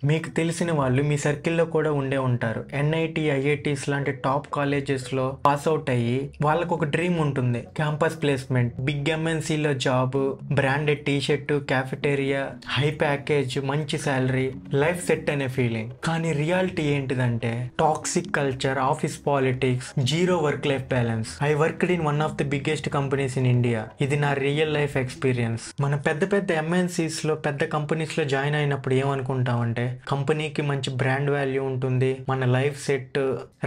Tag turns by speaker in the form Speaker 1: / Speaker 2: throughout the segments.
Speaker 1: మీకు తెలిసిన వాళ్ళు మీ సర్కిల్లో కూడా ఉండే ఉంటారు. ఎన్ఐటి, ఐఐటీస్ లాంటి టాప్ కాలేజెస్లో పాస్ అవుట్ అయ్యి వాళ్ళకు ఒక డ్రీమ్ ఉంటుంది. క్యాంపస్ ప్లేస్మెంట్, బిగ్ ఎంఎన్సీలో job, branded T-shirt, cafeteria, high package, మంచి శాలరీ, లైఫ్ సెట్ అనే ఫీలింగ్. కానీ రియాలిటీ ఏంటిదంటే toxic culture, office politics, zero work life balance. I worked in one of the biggest companies in India. ఇది నా real life experience. మన పెద్ద పెద్ద MNCs లో, పెద్ద కంపెనీస్ లో జాయిన్ అయినప్పుడు ఏమనుకుంటామంటే కంపెనీకి మంచి బ్రాండ్ వాల్యూ ఉంటుంది, మన లైఫ్ సెట్,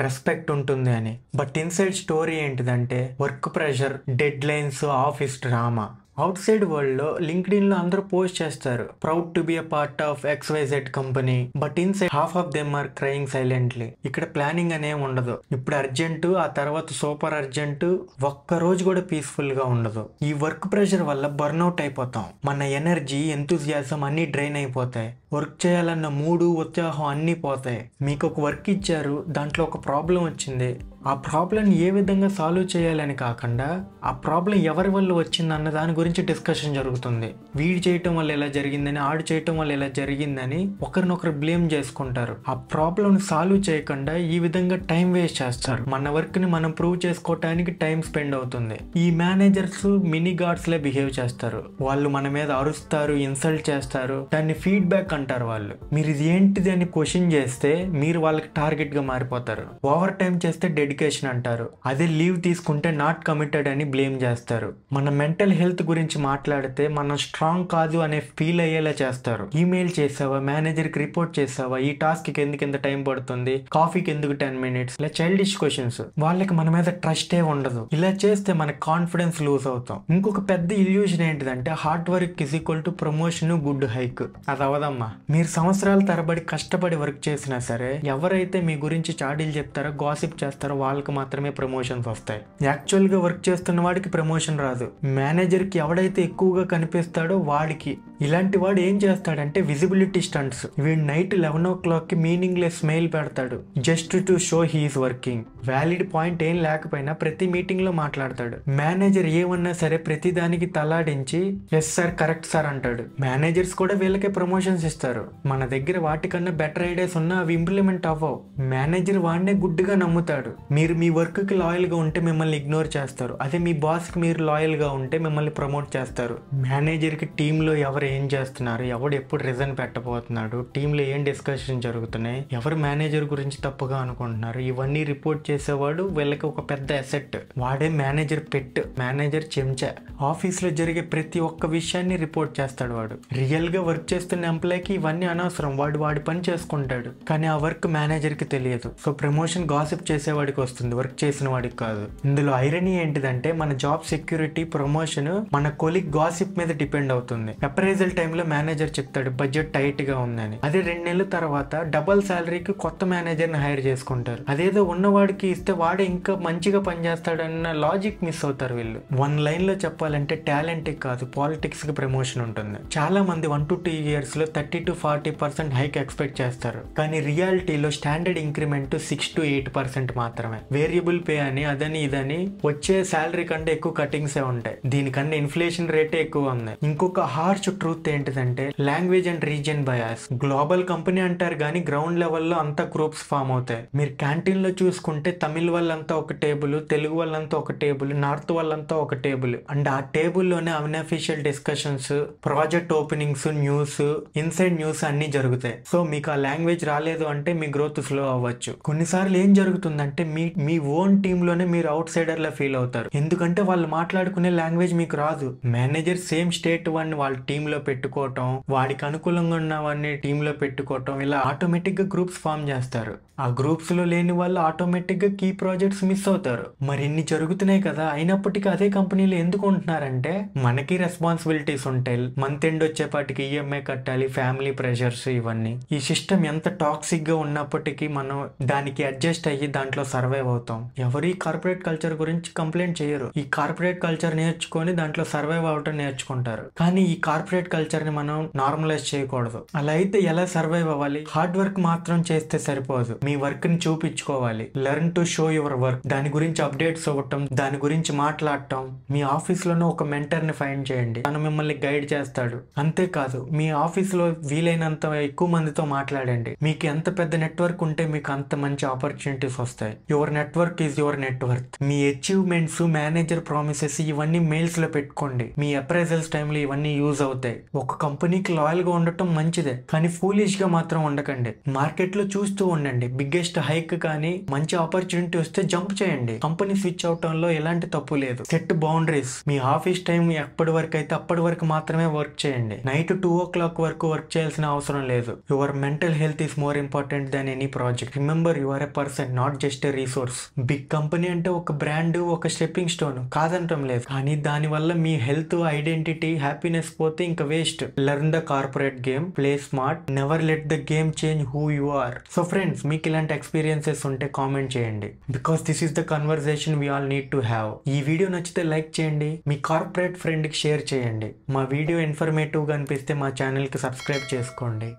Speaker 1: రెస్పెక్ట్ ఉంటుంది అని. బట్ ఇన్సైడ్ స్టోరీ ఏంటిదంటే work pressure, deadlines, office drama. Outside world లో లింక్డ్ఇన్ లో అందరూ పోస్ట్ చేస్తారు, proud to be a part of XYZ company. But inside half of them are crying silently. ఇక్కడ planning అనే ఉండదు. ఇప్పుడు urgent, ఆ తర్వాత సూపర్ అర్జెంటు, ఒక్క రోజు కూడా పీస్ఫుల్ గా ఉండదు. ఈ వర్క్ ప్రెషర్ వల్ల బర్న్అవుట్ అయిపోతాం. మన ఎనర్జీ, ఎంతూజియాజం అన్ని డ్రైన్ అయిపోతాయి. వర్క్ చేయాలన్న మూడు, ఉత్సాహం అన్నీ పోతాయి. మీకు ఒక వర్క్ ఇచ్చారు, దాంట్లో ఒక ప్రాబ్లం వచ్చింది. ఆ ప్రాబ్లం ఏ విధంగా సాల్వ్ చేయాలని కాకుండా ఆ ప్రాబ్లం ఎవరి వల్ల వచ్చింది అన్న దాని గురించి డిస్కషన్ జరుగుతుంది. వీడు చేయటం వల్ల ఎలా జరిగిందని, ఆడు చేయటం వల్ల ఎలా జరిగిందని ఒకరినొకరు బ్లేమ్ చేసుకుంటారు. ఆ ప్రాబ్లం సాల్వ్ చేయకుండా ఈ విధంగా టైం వేస్ట్ చేస్తారు. మన వర్క్ ని మనం ప్రూవ్ చేసుకోవటానికి టైం స్పెండ్ అవుతుంది. ఈ మేనేజర్స్ మినీ గాడ్స్ లే బిహేవ్ చేస్తారు. వాళ్ళు మన మీద అరుస్తారు, ఇన్సల్ట్ చేస్తారు. దాన్ని ఫీడ్బ్యాక్ అంటారు. వాళ్ళు మీరు ఇది ఏంటిది అని క్వశ్చన్ చేస్తే మీరు వాళ్ళకి టార్గెట్ గా మారిపోతారు. ఓవర్ టైం చేస్తే డెడికేషన్ అంటారు. అదే లీవ్ తీసుకుంటే నాట్ కమిటెడ్ అని బ్లేమ్ చేస్తారు. మన మెంటల్ హెల్త్ గురించి మాట్లాడితే మనం స్ట్రాంగ్ కాదు అనే ఫీల్ అయ్యేలా చేస్తారు. ఈమెయిల్ చేసావా, మేనేజర్ కి రిపోర్ట్ చేసావా, ఈ టాస్క్ కి ఎందుకు ఎంత టైం పడుతుంది, కాఫీకి ఎందుకు 10 minutes, ఇలా చైల్డిష్ క్వశ్చన్స్. వాళ్ళకి మన మీద ట్రస్టే ఉండదు. ఇలా చేస్తే మన కాన్ఫిడెన్స్ లూజ్ అవుతాం. ఇంకొక పెద్ద ఇల్యూషన్ ఏంటిదంటే hard work is equal to promotion, good hike. అది అవదమ్మా. మీరు సంవత్సరాల తరబడి కష్టపడి వర్క్ చేసినా సరే ఎవరైతే మీ గురించి చాడీలు చెప్తారో, గాసిప్ చేస్తారో వాళ్ళకి మాత్రమే ప్రమోషన్స్ వస్తాయి. యాక్చువల్ గా వర్క్ చేస్తున్న వాడికి ప్రమోషన్ రాదు. మేనేజర్ కి ఎవడైతే ఎక్కువగా కనిపిస్తాడో వాడికి. ఇలాంటి వాడు ఏం చేస్తాడంటే విజిబిలిటీ స్టంట్స్. వీడు నైట్ 11 o'clock కి మీనింగ్ లెస్ మెయిల్ పెడతాడు, just to show he's working. Valid point ఏం లేకపోయినా ప్రతి మీటింగ్ లో మాట్లాడతాడు. మేనేజర్ ఏమన్నా సరే ప్రతి దానికి తలాడించి ఎస్ సార్, కరెక్ట్ సార్ అంటాడు. మేనేజర్స్ కూడా వీళ్ళకే ప్రమోషన్స్ ఇస్తారు. మన దగ్గర వాటికన్నా బెటర్ ఐడియాస్ ఉన్నా అవి ఇంప్లిమెంట్ అవ్వవు. మేనేజర్ వాడినే గుడ్డుగా నమ్ముతాడు. మీరు మీ వర్క్ కి లాయల్ గా ఉంటే మిమ్మల్ని ఇగ్నోర్ చేస్తారు. అదే మీ బాస్ కి మీరు లాయల్ గా ఉంటే మిమ్మల్ని ప్రమోట్ చేస్తారు. మేనేజర్ కి టీమ్ లో ఎవరు ఏం చేస్తున్నారు, ఎవడు ఎప్పుడు రిజైన్ పెట్టబోతున్నాడు, టీమ్ లో ఏం డిస్కషన్ జరుగుతున్నాయి, ఎవరు మేనేజర్ గురించి తప్పుగా అనుకుంటున్నారు, ఇవన్నీ రిపోర్ట్ చేసేవాడు వీళ్ళకి ఒక పెద్ద అసెట్. వాడే మేనేజర్ పెట్, మేనేజర్ చెంచా. ఆఫీస్ లో జరిగే ప్రతి ఒక్క విషయాన్ని రిపోర్ట్ చేస్తాడు వాడు. రియల్ గా వర్క్ చేస్తున్న ఎంప్లాయ్కి ఇవన్నీ అనవసరం. వాడి పని చేసుకుంటాడు. కానీ ఆ వర్క్ మేనేజర్ కి తెలియదు. సో ప్రమోషన్ గాసిప్ చేసేవాడికి వస్తుంది, వర్క్ చేసిన వాడికి కాదు. ఇందులో ఐరనీ ఏంటిదంటే మన జాబ్ సెక్యూరిటీ, ప్రమోషన్ మన కొలీగ్ గాసిప్ మీద డిపెండ్ అవుతుంది. అప్రైజల్ టైంలో మేనేజర్ చెప్తాడు బడ్జెట్ టైట్ గా ఉందని. అదే 2 నెలల తర్వాత డబల్ శాలరీకి కొత్త మేనేజర్ ని హైర్ చేసుకుంటారు. అదేదో ఉన్నవాడికి ఇస్తే వాడే ఇంకా మంచిగా పనిచేస్తాడన్న లాజిక్ మిస్ అవుతారు వీళ్ళు. 1 line లో చెప్పాలంటే టాలెంట్ కాదు, పాలిటిక్స్ కి ప్రమోషన్ ఉంటుంది. చాలా మంది 1 to 2 years లో 30 to 40% హైక్ ఎక్స్పెక్ట్ చేస్తారు. కానీ రియాలిటీలో స్టాండర్డ్ ఇంక్రిమెంట్ 6 to 8% మాత్రమే. వేరియబుల్ పే అని అదని ఇదని వచ్చే శాలరీ కంటే ఎక్కువ కటింగ్స్ ఉంటాయి. దీనికన్నా ఇన్ఫ్లేషన్ రేటే ఎక్కువ ఉంది. ఇంకొక హార్ష్ ట్రూత్ ఏంటిదంటే language and region bias. Global company అంటారు కానీ గ్రౌండ్ లెవెల్లో అంతా గ్రూప్స్ ఫామ్ అవుతాయి. మీరు క్యాంటీన్ లో చూసుకుంటే తమిళ్ వాళ్ళంతా ఒక టేబుల్, తెలుగు వాళ్ళంతా ఒక టేబుల్, నార్త్ వాళ్ళంతా ఒక టేబుల్. అండ్ ఆ టేబుల్లోనే unofficial discussions, project openings, news, inside news అన్ని జరుగుతాయి. సో మీకు ఆ లాంగ్వేజ్ రాలేదు అంటే మీ గ్రోత్ స్లో అవ్వచ్చు. కొన్నిసార్లు ఏం జరుగుతుందంటే మీ ఓన్ టీమ్ లోనే మీరు అవుట్ సైడర్ లా ఫీల్ అవుతారు. ఎందుకంటే వాళ్ళు మాట్లాడుకునే లాంగ్వేజ్ మీకు రాదు. మేనేజర్ సేమ్ స్టేట్ వాడిని వాళ్ళ టీమ్ లో పెట్టుకోవటం, వాడికి అనుకూలంగా ఉన్న వాడిని టీమ్ లో పెట్టుకోవటం, ఇలా ఆటోమేటిక్ గా గ్రూప్స్ ఫామ్ చేస్తారు. ఆ గ్రూప్స్ లో లేని వాళ్ళు ఆటోమేటిక్ గా కీ ప్రాజెక్ట్స్ మిస్ అవుతారు. మరి ఇన్ని జరుగుతున్నాయి కదా, అయినప్పటికీ అదే కంపెనీలో ఎందుకు ఉంటున్నారంటే మనకి రెస్పాన్సిబిలిటీస్ ఉంటాయి. మంత్ ఎండ్ వచ్చేపాటికి ఈఎంఐ కట్టాలి, ఫ్యామిలీ ప్రెషర్స్, ఇవన్నీ. ఈ సిస్టమ్ ఎంత టాక్సిక్ గా ఉన్నప్పటికీ మనం దానికి అడ్జస్ట్ అయ్యి దాంట్లో సర్వైవ్ సర్వైవ్ అవుతాం. ఎవరు ఈ కార్పొరేట్ కల్చర్ గురించి కంప్లైంట్ చేయరు. ఈ కార్పొరేట్ కల్చర్ నేర్చుకొని దాంట్లో సర్వైవ్ అవటం నేర్చుకుంటారు. కానీ ఈ కార్పొరేట్ కల్చర్ ని మనం నార్మలైజ్ చేయకూడదు. అలా అయితే ఎలా సర్వైవ్ అవ్వాలి? హార్డ్ వర్క్ మాత్రం చేస్తే సరిపోదు. మీ వర్క్ ని చూపించుకోవాలి. Learn to show your work. దాని గురించి అప్డేట్స్ ఇవ్వటం, దాని గురించి మాట్లాడటం. మీ ఆఫీస్ లోనే ఒక మెంటర్ ని ఫైండ్ చేయండి. తను మిమ్మల్ని గైడ్ చేస్తాడు. అంతేకాదు మీ ఆఫీస్ లో వీలైనంత ఎక్కువ మందితో మాట్లాడండి. మీకు ఎంత పెద్ద నెట్వర్క్ ఉంటే మీకు అంత మంచి ఆపర్చునిటీస్ వస్తాయి. Your network is your network. Me achievements, manager promises ఇవన్నీ మెయిల్స్ లో పెట్టుకోండి. మీ అప్రైజల్స్ టైంలో ఇవన్నీ యూజ్ అవుతాయి. ఒక కంపెనీకి లాయల్ గా ఉండటం మంచిదే, కానీ ఫూలిష్ గా మాత్రం ఉండకండి. మార్కెట్ లో చూస్తూ ఉండండి. బిగ్గెస్ట్ హైక్ కానీ మంచి ఆపర్చునిటీ వస్తే జంప్ చేయండి. కంపెనీ స్విచ్ అవటంలో ఎలాంటి తప్పు లేదు. Set boundaries. మీ ఆఫీస్ టైం ఎప్పటి వరకు అయితే అప్పటి వరకు మాత్రమే వర్క్ చేయండి. నైట్ 2 o'clock వరకు వర్క్ చేయాల్సిన అవసరం లేదు. Your mental health is more important than any project. Remember you are a person, not just a resource. Big company అంటే ఒక బ్రాండ్, ఒక స్టెప్పింగ్ స్టోన్ కాదంటం లేదు. కానీ దాని వల్ల మీ హెల్త్, ఐడెంటిటీ, హ్యాపీనెస్ పోతే ఇంకా waste. Learn the corporate game, play smart, never let the game change who you are. So friends, మీకు ఇలాంటి ఎక్స్పీరియన్సెస్ ఉంటే కామెంట్ చేయండి. Because this is the conversation we all need to have. ఈ video నచ్చితే like చేయండి. మీ corporate friend కి share చేయండి. మా వీడియో ఇన్ఫర్మేటివ్ గా అనిపిస్తే మా ఛానల్ కి సబ్స్క్రైబ్ చేసుకోండి.